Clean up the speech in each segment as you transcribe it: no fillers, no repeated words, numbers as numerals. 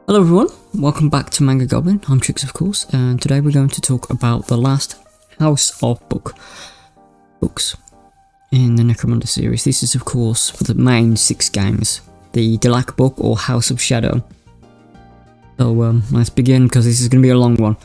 Hello everyone, welcome back to Manga Goblin. I'm Trix of course, and today we're going to talk about the last House of books in the Necromunda series. This is of course for the main 6 games, the Delaque book or House of Shadow. So let's begin because this is going to be a long one.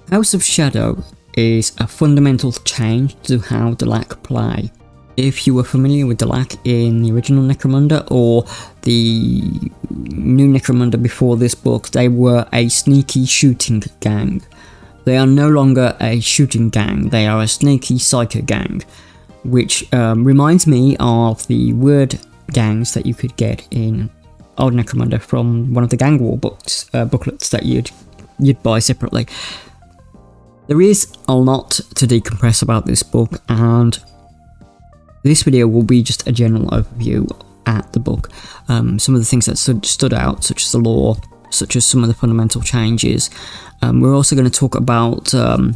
House of Shadow is a fundamental change to how Delaque play. If you were familiar with Delaque in the original Necromunda or the new Necromunda before this book, they were a sneaky shooting gang. They are no longer a shooting gang, they are a sneaky psycho gang, which reminds me of the Wyrd gangs that you could get in old Necromunda from one of the gang war books, booklets that you'd buy separately. There is a lot to decompress about this book, and this video will be just a general overview at the book. Some of the things that stood out, such as the lore, such as some of the fundamental changes. We're also going to talk about a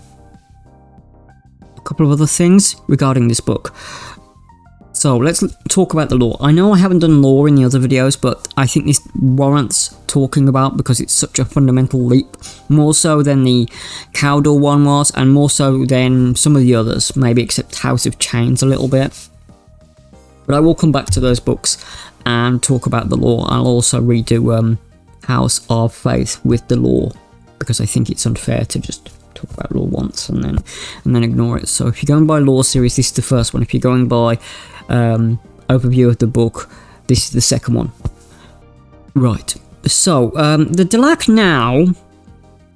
couple of other things regarding this book. So let's talk about the lore. I know I haven't done lore in the other videos, but I think this warrants talking about because it's such a fundamental leap. More so than the Cowdle one was, and more so than some of the others, maybe except House of Chains a little bit. But I will come back to those books and talk about the lore. I'll also redo House of Faith with the lore, because I think it's unfair to just talk about lore once and then ignore it. So if you're going by lore series, this is the first one. If you're going by overview of the book, this is the second one. Right, so the Delaque now,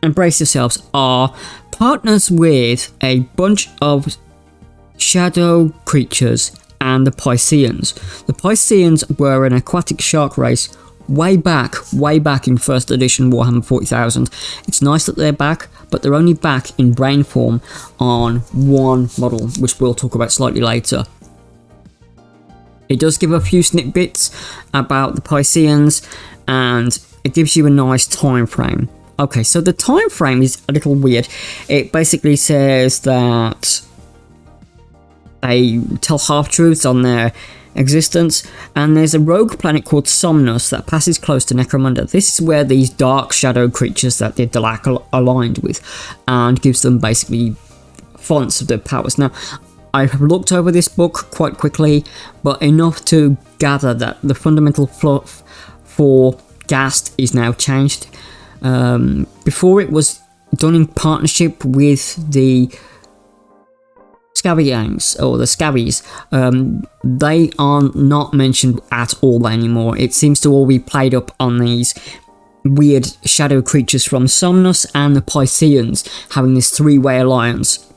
embrace yourselves, are partners with a bunch of shadow creatures and the Pisceans. The Pisceans were an aquatic shark race way back in first edition Warhammer 40,000. It's nice that they're back, but they're only back in brain form on one model, which we'll talk about slightly later. It does give a few snippets about the Pisceans, and it gives you a nice time frame. Okay, so the time frame is a little weird. It basically says that they tell half-truths on their existence, and there's a rogue planet called Somnus that passes close to Necromunda. This is where these dark shadow creatures that the Delaque aligned with, and gives them basically fonts of their powers. Now, I have looked over this book quite quickly, but enough to gather that the fundamental fluff for Ghast is now changed. Before it was done in partnership with the Scabby gangs, or the Scabbies. They are not mentioned at all anymore. It seems to all be played up on these weird shadow creatures from Somnus and the Pisceans having this 3-way alliance.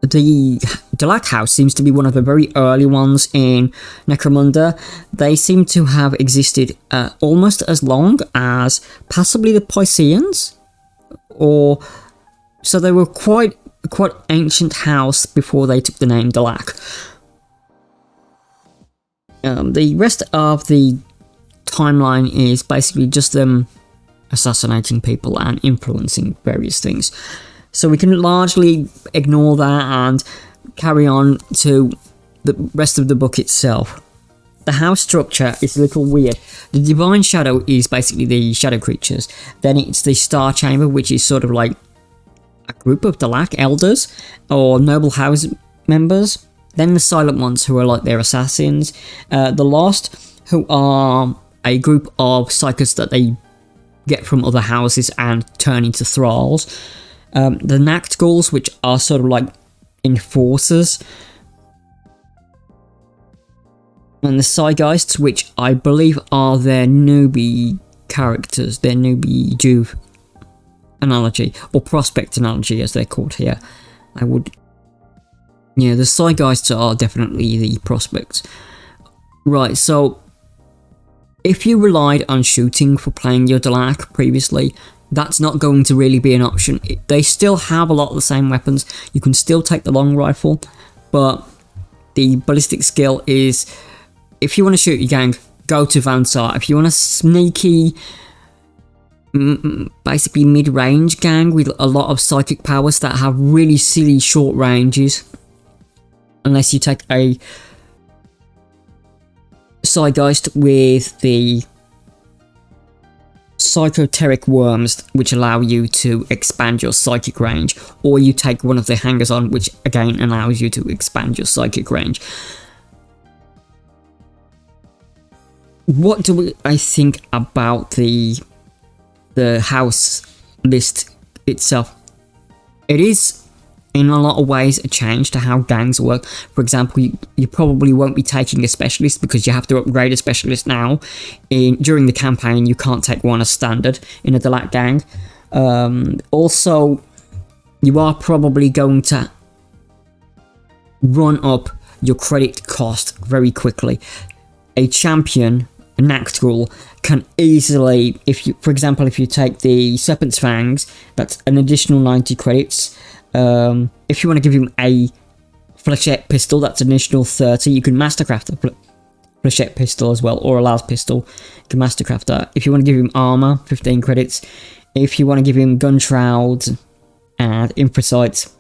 The Delaque house seems to be one of the very early ones in Necromunda. They seem to have existed almost as long as possibly the Pisceans, or so they were quite ancient house before they took the name Delaque. The rest of the timeline is basically just them assassinating people and influencing various things. So we can largely ignore that and carry on to the rest of the book itself. The house structure is a little weird. The Divine Shadow is basically the shadow creatures. Then it's the Star Chamber, which is sort of like a group of Delaque elders or noble house members. Then the Silent Ones, who are like their assassins. The Lost, who are a group of psychers that they get from other houses and turn into thralls. The Nactghouls, which are sort of like enforcers. And the Psi-Giests, which I believe are their newbie characters, their newbie Juve analogy, or prospect analogy as they're called here. The Psi-Giests are definitely the prospects. Right, so if you relied on shooting for playing your Delaque previously, that's not going to really be an option. They still have a lot of the same weapons. You can still take the long rifle, but the ballistic skill is, if you want to shoot your gang, go to Vansar. If you want a sneaky, basically mid-range gang with a lot of psychic powers that have really silly short ranges, unless you take a Psi-Giest with the psychoteric worms, which allow you to expand your psychic range, or you take one of the hangers on, which again allows you to expand your psychic range. What do I think about the house list itself? It is, in a lot of ways, a change to how gangs work. For example, you probably won't be taking a specialist because you have to upgrade a specialist now. During the campaign, you can't take one as standard in a Delaque gang. Also, you are probably going to run up your credit cost very quickly. A champion, a Nactrul, can easily, for example, if you take the Serpent's Fangs, that's an additional 90 credits. If you want to give him a flechette pistol, that's an additional 30. You can mastercraft a flechette pistol as well, or a las pistol. You can mastercraft that. If you want to give him armor, 15 credits. If you want to give him gun shrouds and infrasights,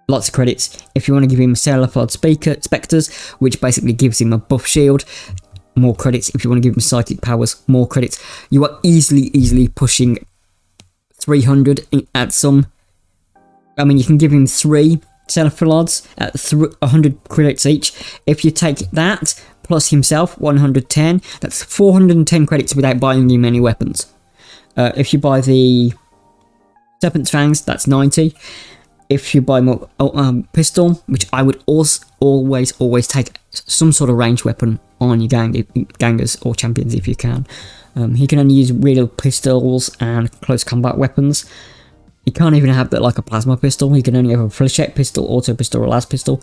lots of credits. If you want to give him Cephalon Spectres, which basically gives him a buff shield, more credits. If you want to give him psychic powers, more credits. You are easily pushing 300 at some. I mean, you can give him 3 Cephalons at 100 credits each. If you take that plus himself, 110, that's 410 credits without buying him any weapons. If you buy the Serpent's Fangs, that's 90. If you buy more pistol, which I would also always take some sort of ranged weapon on your gangers or champions if you can. He can only use real pistols and close combat weapons. He can't even have like a plasma pistol. He can only have a flechette pistol, auto pistol, or las pistol.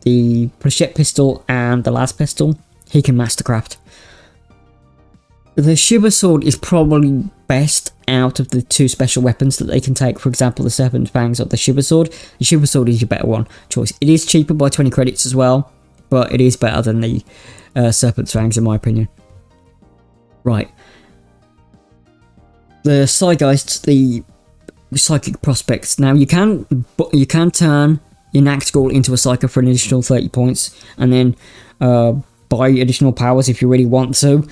The flechette pistol and the las pistol, he can mastercraft. The Shiver Sword is probably best out of the 2 special weapons that they can take. For example, the Serpent Fangs or the Shiver Sword. The Shiver Sword is your better one choice. It is cheaper by 20 credits as well, but it is better than the Serpent Fangs in my opinion. Right. The Psi-Giest, the psychic prospects. Now you can turn your Nactrul into a psycho for an additional 30 points, and then buy additional powers if you really want to.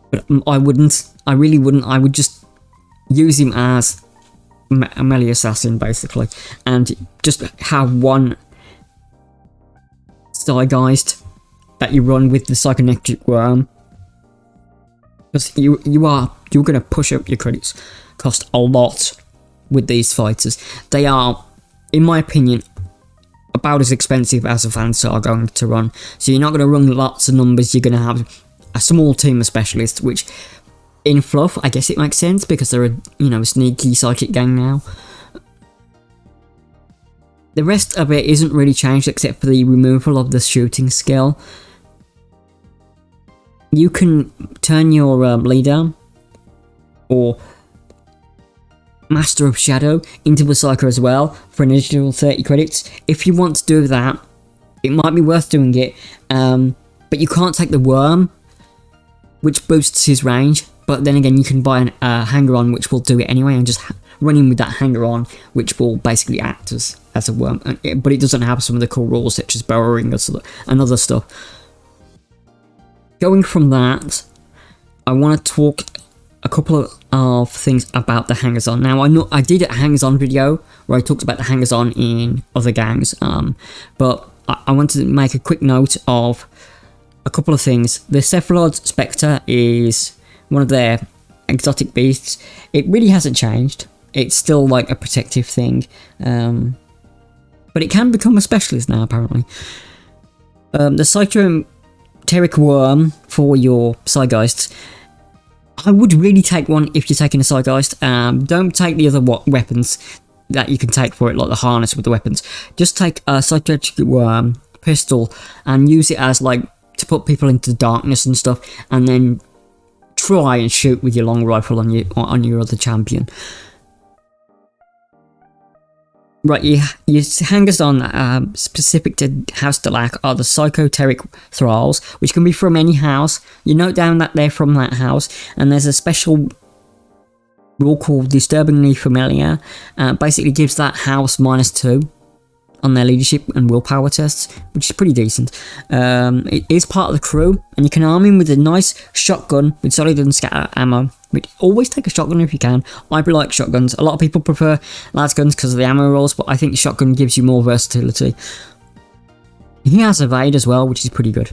But I wouldn't. I really wouldn't. I would just use him as a melee assassin basically, and just have one Psi-Giest that you run with the psychonetic worm. Because you're going to push up your credits cost a lot with these fighters. They are, in my opinion, about as expensive as the fans are going to run. So you're not going to run lots of numbers. You're going to have a small team of specialists, which in fluff, I guess it makes sense because they're a sneaky psychic gang now. The rest of it isn't really changed except for the removal of the shooting skill. You can turn your leader or Master of Shadow into a Psycho as well for an additional 30 credits. If you want to do that, it might be worth doing it, but you can't take the Worm, which boosts his range. But then again, you can buy a hanger-on, which will do it anyway, and just run in with that hanger-on, which will basically act as a worm. But it doesn't have some of the cool rules, such as burrowing and other stuff. Going from that, I want to talk a couple of things about the hangers-on. Now, I did a hangers-on video where I talked about the hangers-on in other gangs, but I wanted to make a quick note of a couple of things. The Cephalon Spectre is one of their exotic beasts. It really hasn't changed. It's still like a protective thing, but it can become a specialist now, apparently. The Psychoteric Worm for your Psi-Giest, I would really take one if you're taking a Psi-Giest. Don't take the other weapons that you can take for it, like the harness with the weapons. Just take a Psychoteric Worm pistol and use it as like to put people into darkness and stuff, and then try and shoot with your long rifle on your other champion. Right, your hangers-on specific to House Delaque are the Psychoteric Thralls, which can be from any house. You note down that they're from that house, and there's a special rule called Disturbingly Familiar. Basically gives that house -2 on their leadership and willpower tests, which is pretty decent. It is part of the crew, and you can arm him with a nice shotgun with solid and scatter ammo. Always take a shotgun if you can. I like shotguns. A lot of people prefer las guns because of the ammo rolls, but I think the shotgun gives you more versatility. He has evade as well, which is pretty good.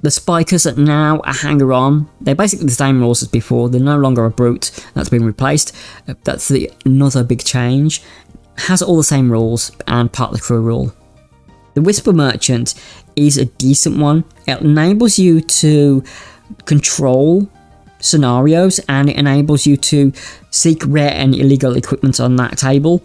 The spikers are now a hanger-on. They're basically the same rules as before. They're no longer a brute. That's been replaced. That's another big change. Has all the same rules and part of the crew rule. The Whisper Merchant is a decent one. It enables you to control scenarios, and it enables you to seek rare and illegal equipment on that table.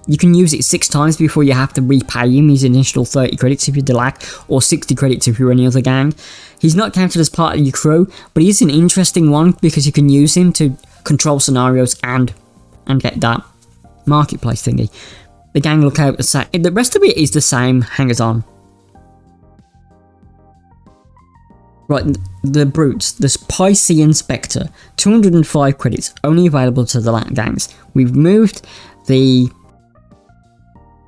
You can use it 6 times before you have to repay him his initial 30 credits if you're Delaque, or 60 credits if you're any other gang. He's not counted as part of your crew, but he's an interesting one because you can use him to control scenarios and get that marketplace thingy. The gang look out the same. The rest of it is the same hangers-on. Right, the brutes. The Pisces Inspector, 205 credits, only available to the Delaque gangs. We've moved the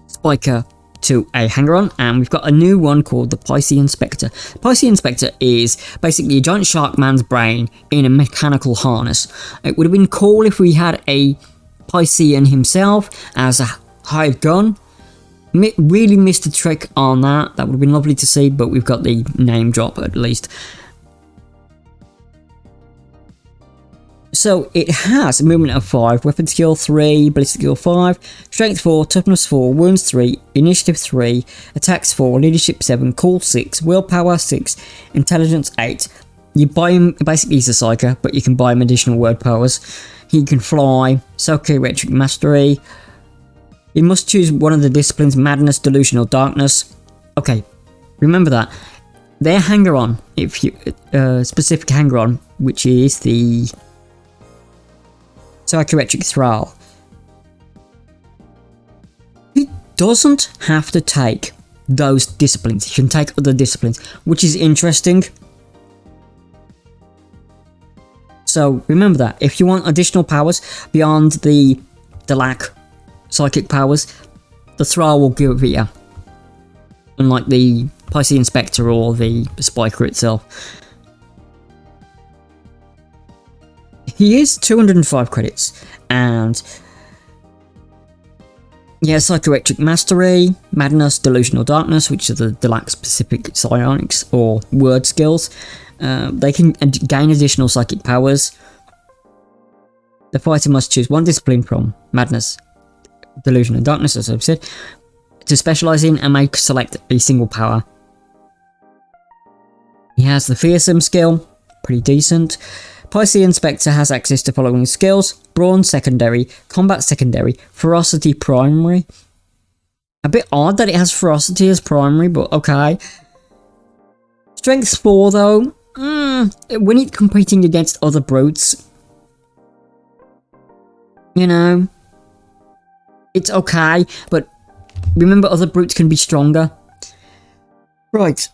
Spiker to a hanger-on, and we've got a new one called the Pisces Inspector. The Pisces Inspector is basically a giant shark man's brain in a mechanical harness. It would have been cool if we had a Piscean himself as a hired gun. Really missed a trick on that. That would have been lovely to see, but we've got the name drop at least. So it has a movement of 5, weapon skill 3, ballistic skill 5, strength 4, toughness 4, wounds 3, initiative 3, attacks 4, leadership 7, cool 6, willpower 6, intelligence 8. You buy him, basically he's a psyker, but you can buy him additional word powers. He can fly, psychiatric mastery. You must choose one of the disciplines: madness, delusion, or darkness. Okay, remember that. Their hanger-on, if you specific hanger-on, which is the psychiatric thrall. He doesn't have to take those disciplines. He can take other disciplines, which is interesting. So remember that. If you want additional powers beyond the Delaque psychic powers, the thrall will give it you. Unlike the Pisces Inspector or the Spiker itself. He is 205 credits, and he has psychiatric mastery, madness, delusional darkness, which are the Delaque specific psionics or word skills. They can gain additional psychic powers. The fighter must choose one discipline from madness, delusion, and darkness, as I've said, to specialise in, and may select a single power. He has the fearsome skill, pretty decent. Pisces Inspector has access to following skills: brawn secondary, combat secondary, ferocity primary. A bit odd that it has ferocity as primary, but okay. Strength 4 though. When it's competing against other brutes, you know, it's okay, but remember other brutes can be stronger. Right,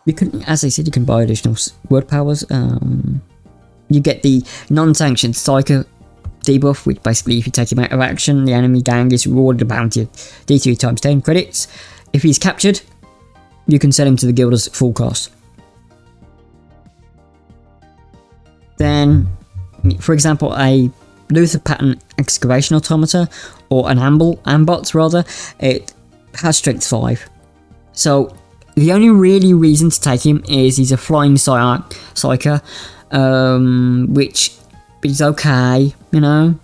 you can, as I said, you can buy additional word powers. You get the non-sanctioned Psyker debuff, which basically if you take him out of action, the enemy gang is rewarded a bounty of D3 times 10 credits. If he's captured, you can sell him to the guilders at full cost. Then, for example, a Luther pattern excavation automata, or an ambot rather, it has strength 5. So the only really reason to take him is he's a flying psyker, which is okay, you know.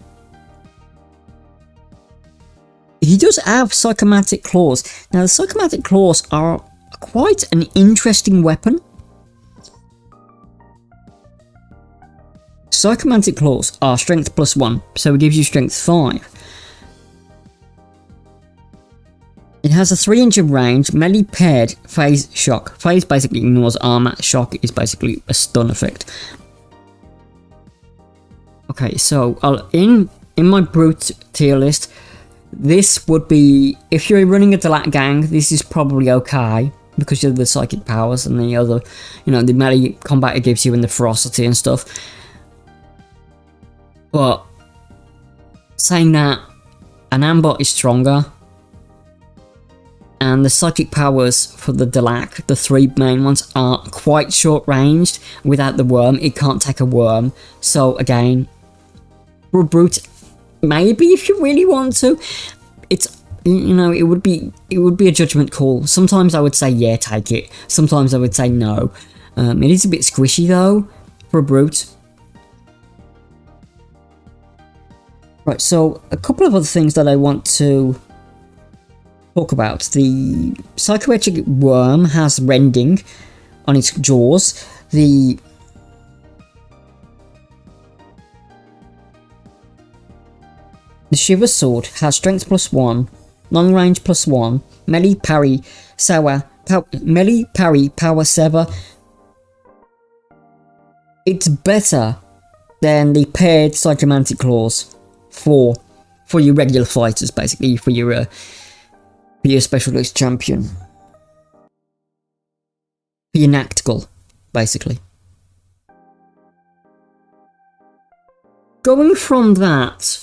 He does have psychomatic claws. Now the psychomatic claws are quite an interesting weapon. Psychomantic claws are strength +1, so it gives you strength 5. It has a 3-inch of range, melee paired phase shock. Phase basically ignores armor, shock is basically a stun effect. Okay, so in my brute tier list, this would be, if you're running a Delaque gang, this is probably okay, because of the psychic powers and the other, you know, the melee combat it gives you and the ferocity and stuff. But saying that, An Amber is stronger. And the psychic powers for the Delaque, the 3 main ones, are quite short ranged. Without the worm, it can't take a worm. So again, for a brute, maybe if you really want to, it's, you know, it would be a judgment call. Sometimes I would say yeah, take it. Sometimes I would say no. It is a bit squishy though for a brute. Right, so a couple of other things that I want to talk about. The psychoelectric worm has rending on its jaws. The Shiver Sword has strength +1, long range +1, melee parry, power sever. It's better than the paired psychomantic claws for your regular fighters, basically for your specialist champion, for your Nactical, basically. Going from that,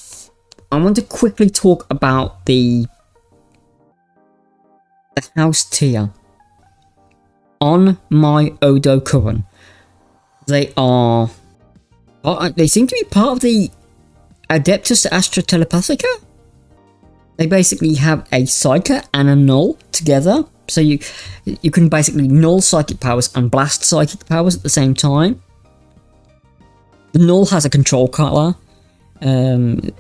I want to quickly talk about the house tier on my Odo Curran. They seem to be part of the Adeptus Astra Telepathica. They basically have a Psyker and a Null together, so you can basically null psychic powers and blast psychic powers at the same time. The Null has a control color to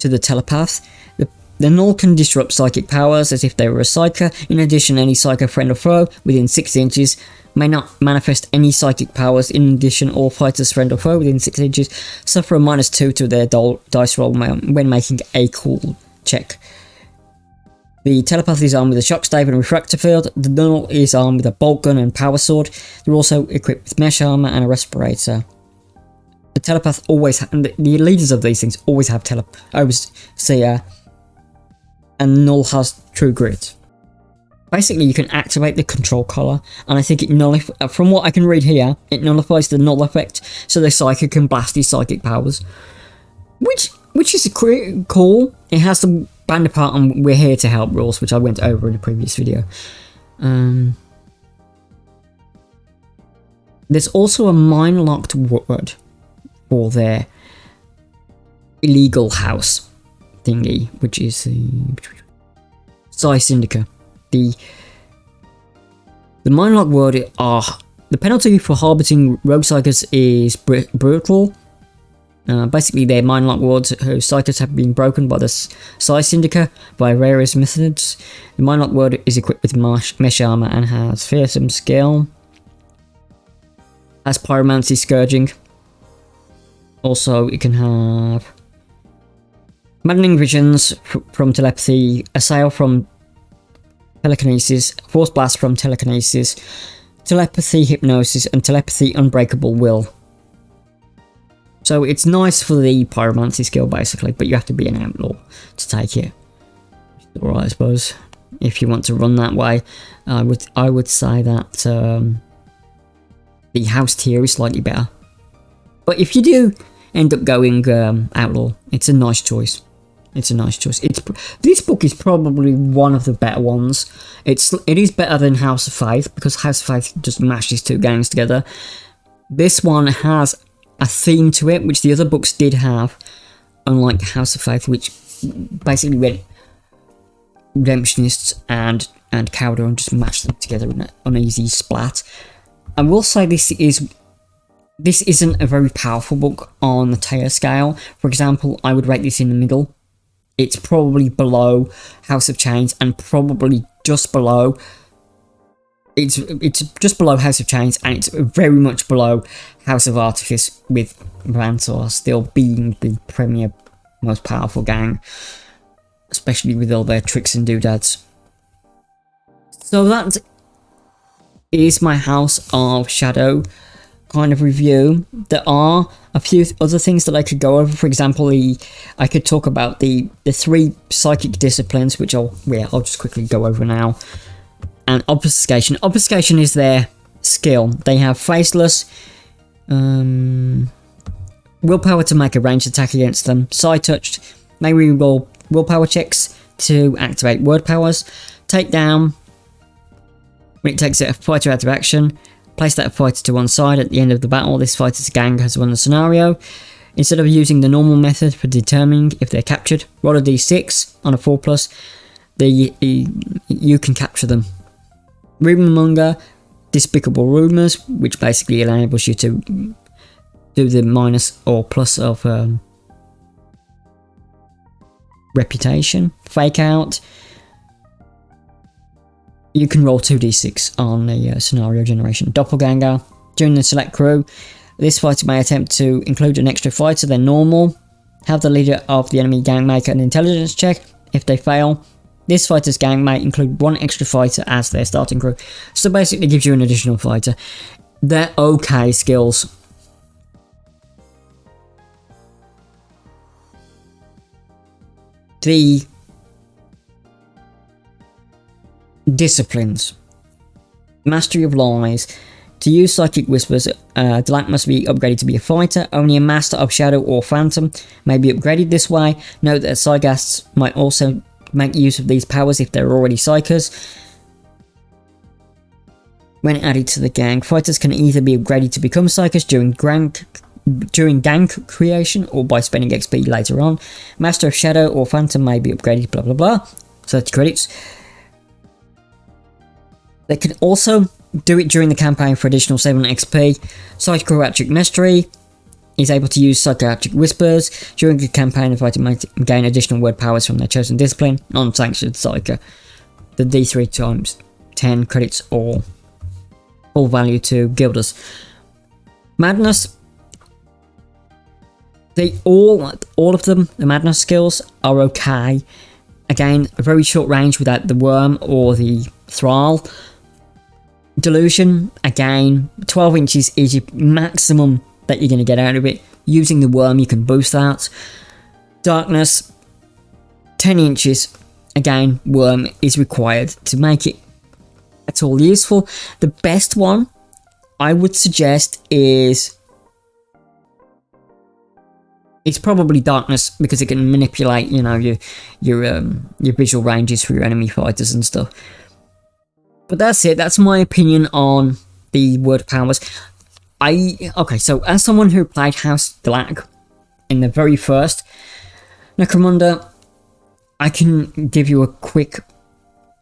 the telepath. The Null can disrupt psychic powers as if they were a Psyker. In addition, any Psyker friend or foe within 6 inches may not manifest any psychic powers. In addition, all fighters friend or foe within 6 inches suffer a -2 to their dice roll when making a cool check. The telepath is armed with a shock stave and refractor field. The Null is armed with a bolt gun and power sword. They're also equipped with mesh armor and a respirator. The telepath always, and the leaders of these things always have overseer, and Null has true grit. Basically, you can activate the control collar, and I think it from what I can read here, it nullifies the Null effect, so the Psychic can blast his psychic powers, which is cool. It has the band apart and we're here to help rules, which I went over in a previous video. There's also a mind-locked word for their illegal house thingy, which is the Psi-Giest. The mind-locked word are the penalty for harboring rogue psychers is brutal. Basically, they're mind-locked words whose psychers have been broken by the Psi-Giest by various methods. The mind-locked word is equipped with mesh armor and has fearsome skill. Has pyromancy scourging. Also, it can have maddening visions from telepathy, assail from telekinesis, force blast from telekinesis, telepathy hypnosis, and telepathy unbreakable will. So it's nice for the pyromancy skill basically, but you have to be an outlaw to take it. Alright, I suppose. If you want to run that way, I would say that the house tier is slightly better. But if you do end up going outlaw, it's a nice choice. It's a nice choice. This book is probably one of the better ones. It is better than House of Faith, because House of Faith just mashes 2 gangs together. This one has a theme to it, which the other books did have, unlike House of Faith, which basically went Redemptionists and Cowder and just mashed them together in an uneasy splat. I will say this isn't a very powerful book on the Taya scale. For example, I would rate this in the middle. It's probably below House of Chains and probably just below. It's just below House of Chains, and it's very much below House of Artifice, with Rantor still being the premier most powerful gang, especially with all their tricks and doodads. So that is my House of Shadow kind of review. There are a few other things that I could go over. For example, I could talk about the 3 psychic disciplines, which I'll just quickly go over now. And obfuscation. Obfuscation is their skill. They have faceless, willpower to make a ranged attack against them, side touched, may reroll willpower checks to activate word powers. Takedown, when it takes a fighter out of action, place that fighter to one side at the end of the battle. This fighter's gang has won the scenario. Instead of using the normal method for determining if they're captured, roll a d6 on a 4+, you can capture them. Rumourmonger, Despicable Rumours, which basically enables you to do the minus or plus of reputation. Fake Out, you can roll 2d6 on the scenario generation. Doppelganger, during the select crew, this fighter may attempt to include an extra fighter than normal. Have the leader of the enemy gang make an intelligence check. If they fail, this fighter's gang may include one extra fighter as their starting crew. So basically gives you an additional fighter. They're okay skills. The disciplines. Mastery of Lies. To use Psychic Whispers, Delaque must be upgraded to be a fighter. Only a Master of Shadow or Phantom may be upgraded this way. Note that Psi-Giests might also make use of these powers if they're already Psychers. When added to the gang, fighters can either be upgraded to become Psychers during gang creation or by spending XP later on. Master of Shadow or Phantom may be upgraded, blah blah blah. 30 credits. They can also do it during the campaign for additional 7 XP. Psychiatric Mystery is able to use Psychiatric Whispers. During the campaign, the fighter may gain additional word powers from their chosen discipline. Non-sanctioned Psyker. The D3 times 10 credits or full value to Guilders. Madness. All of them, the Madness skills, are okay. Again, a very short range without the Worm or the Thrall. Delusion, again, 12 inches is your maximum that you're going to get out of it. Using the Worm, you can boost that. Darkness, 10 inches, again, Worm is required to make it at all useful. The best one I would suggest is... it's probably Darkness, because it can manipulate, you know, your visual ranges for your enemy fighters and stuff. But that's it. That's my opinion on the word powers. Okay, so as someone who played House Delaque in the very first Necromunda, I can give you a quick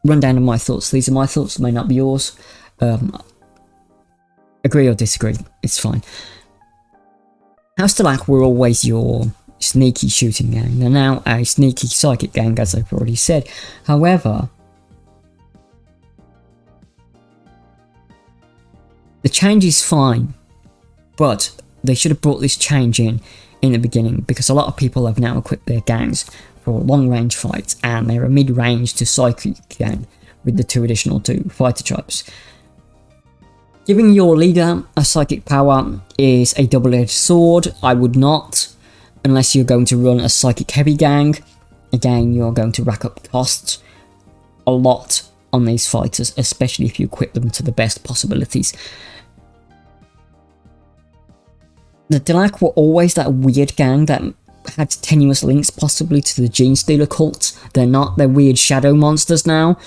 rundown of my thoughts. These are my thoughts, may not be yours. Agree or disagree, it's fine. House Delaque were always your sneaky shooting gang. They're now a sneaky psychic gang, as I've already said. However, the change is fine, but they should have brought this change in the beginning, because a lot of people have now equipped their gangs for long range fights, and they're a mid-range to psychic gang with the 2 additional fighter types. Giving your leader a psychic power is a double-edged sword. I would not, unless you're going to run a psychic heavy gang. Again, you're going to rack up costs a lot on these fighters, especially if you equip them to the best possibilities. The Delaque were always that weird gang that had tenuous links possibly to the Gene Stealer cult. They're not, they're weird shadow monsters now.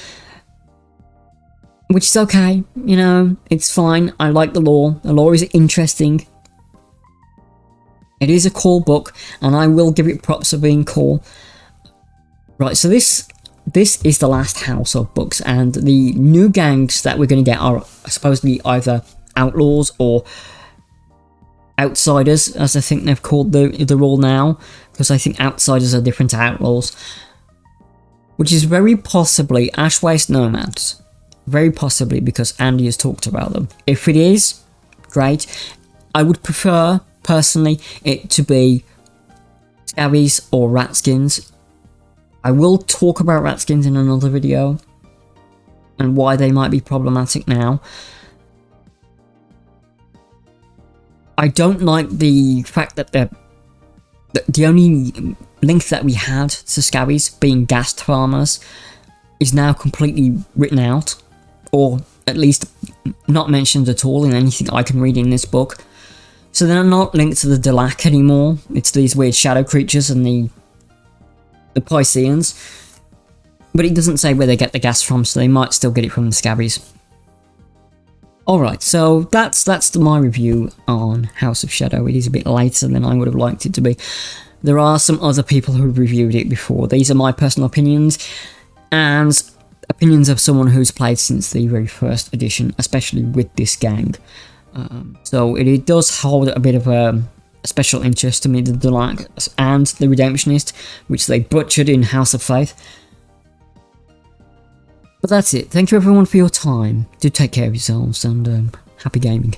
Which is okay, you know, it's fine. I like the lore. The lore is interesting. It is a cool book, and I will give it props for being cool. Right, so this is the last house of books, and the new gangs that we're going to get are supposedly either outlaws or outsiders, as I think they've called the rule now, because I think outsiders are different to outlaws. Which is very possibly Ash Waste Nomads. Very possibly, because Andy has talked about them. If it is, great. I would prefer, personally, it to be Scabbies or Ratskins. I will talk about Ratskins in another video, and why they might be problematic now. I don't like the fact that the only link that we had to Scabbies being ghast farmers is now completely written out, or at least not mentioned at all in anything I can read in this book. So they're not linked to the Delaque anymore. It's these weird shadow creatures and the the Pisceans, but it doesn't say where they get the gas from, so they might still get it from the Scabbies. Alright, so that's my review on House of Shadow. It is a bit later than I would have liked it to be. There are some other people who have reviewed it before. These are my personal opinions, and opinions of someone who's played since the very first edition, especially with this gang. So it does hold a bit of a special interest to me, the Delaque and the Redemptionist, which they butchered in House of Faith. But that's it. Thank you everyone for your time. Do take care of yourselves, and happy gaming.